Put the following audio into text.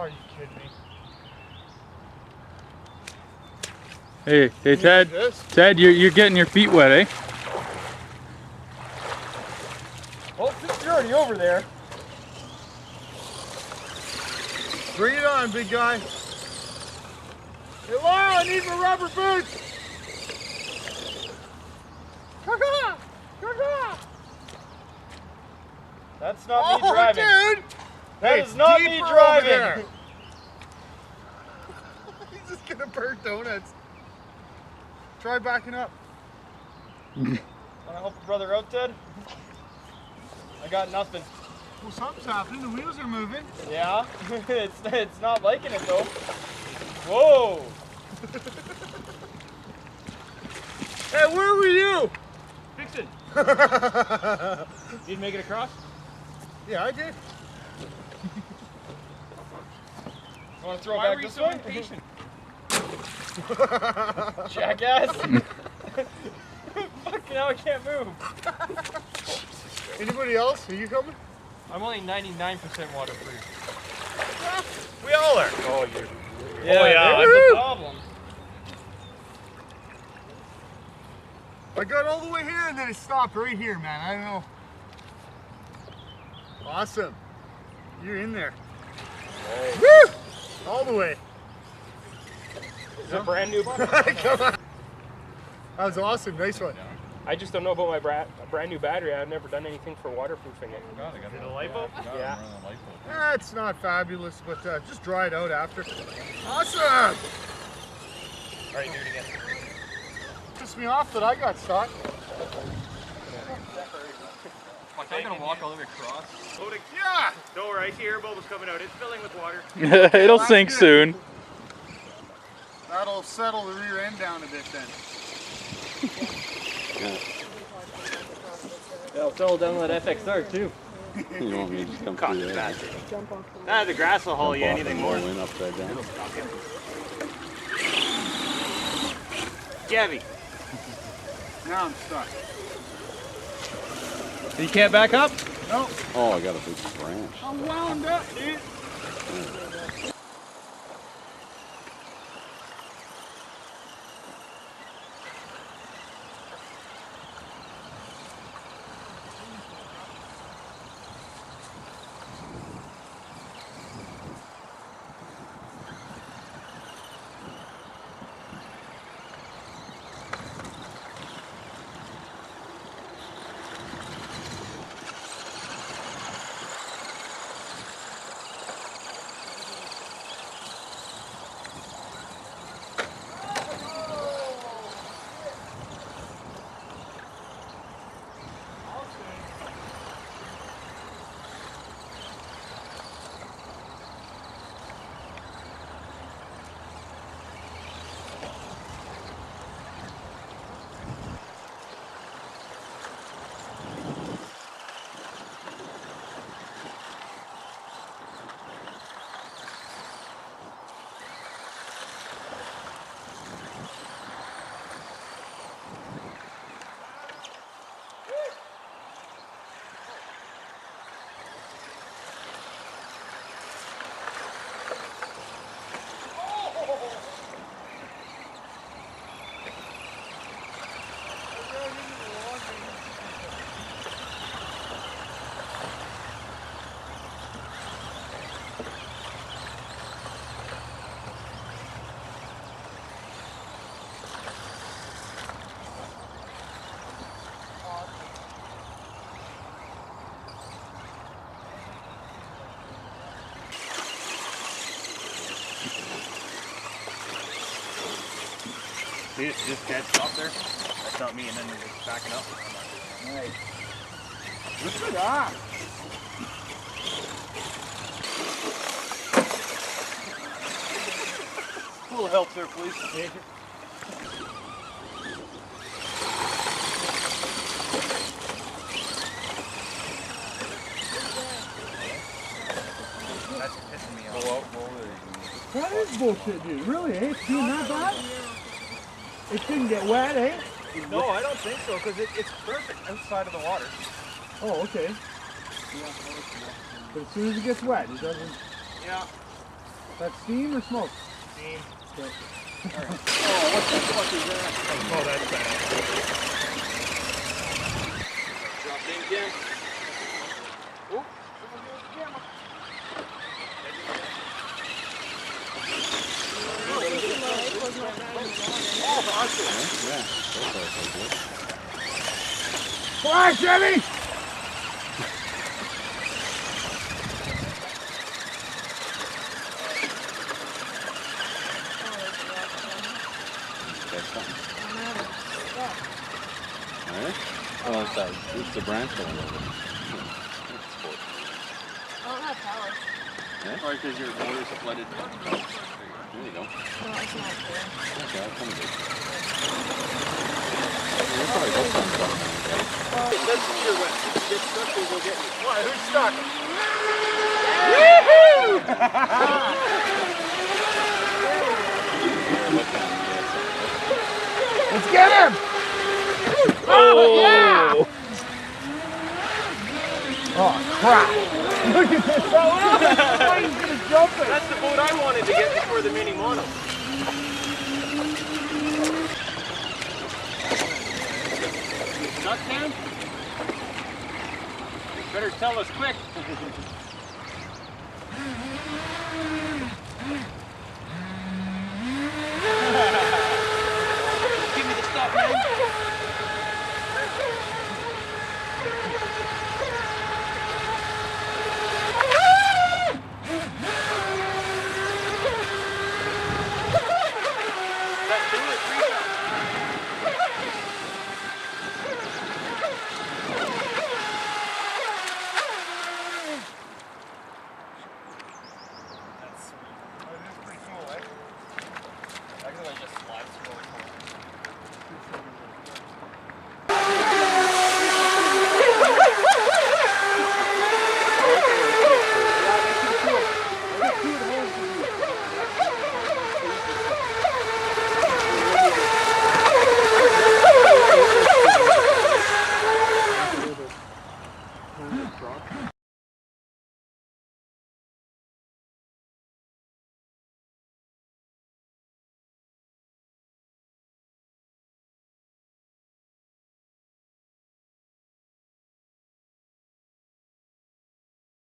Are you kidding me? Hey, Ted. Ted, you're getting your feet wet, eh? Well, since you're already over there. Bring it on, big guy. Hey, Lyle, I need my rubber boots. That's not me driving. Dude. That is not me driving. He's just gonna burn donuts. Try backing up. Wanna help a brother out, Ted? I got nothing. Well, something's happening. The wheels are moving. Yeah, it's not liking it though. Whoa! Hey, where were you? Fixing. Did you make it across? Yeah, I did. You want to throw it back this way? Impatient? Jackass! Fuck, now I can't move. Anybody else? Are you coming? I'm only 99% waterproof. We all are. Oh, you're... Yeah, that's the problem. I got all the way here and then it stopped right here, man. I don't know. Awesome. You're in there. Nice. Woo! All the way. It's a brand new bottle. Come on. That was awesome. Nice one. I just don't know about my brand new battery. I've never done anything for waterproofing it. God, I got the LiPo? Yeah. It's not fabulous, but just dry it out after. Awesome! Alright, do it again. Pissed me off that I got stuck. I'm gonna walk all the way across. Loading. Yeah! Don't worry, I see air bubbles coming out. It's filling with water. It'll sink soon. That'll settle the rear end down a bit then. Yeah, I'll settle down that FXR too. You want me to just come through there? The grass will haul you anything more. Upside down. Gabby. Now I'm stuck. You can't back up? No. Oh, I got a big branch. I'm wound up, dude. See, it's just dead stop there. That's not me, and then it's backing up. Nice. Look at that. A little help there, please. That's pissing me off. That is bullshit, dude. Really, eh? It's doing that bad? It didn't get wet, eh? No, I don't think so, because it's perfect outside of the water. Oh, okay. But as soon as it gets wet, it doesn't... Yeah. That steam or smoke? Steam. Okay. Oh, what the fuck is that? Oh, that's bad. Drop in again. Oh, someone do it with the camera. Yeah. Fly, Chevy! That's something. Alright? Oh, it's the branch going over. I don't have power. Yeah? Or because your motor's flooded. There you go. No, it's not there. Okay, I'll come with it. You'll probably hook on something, okay? Let's see your wet. If you get stuck, we'll go get you. Why, who's stuck? Let's get him! Oh, yeah! Oh, crap! Look at this fella! He's gonna jump it! That's the boat I wanted to get before the mini mono. Stuck, Sam? Better tell us quick.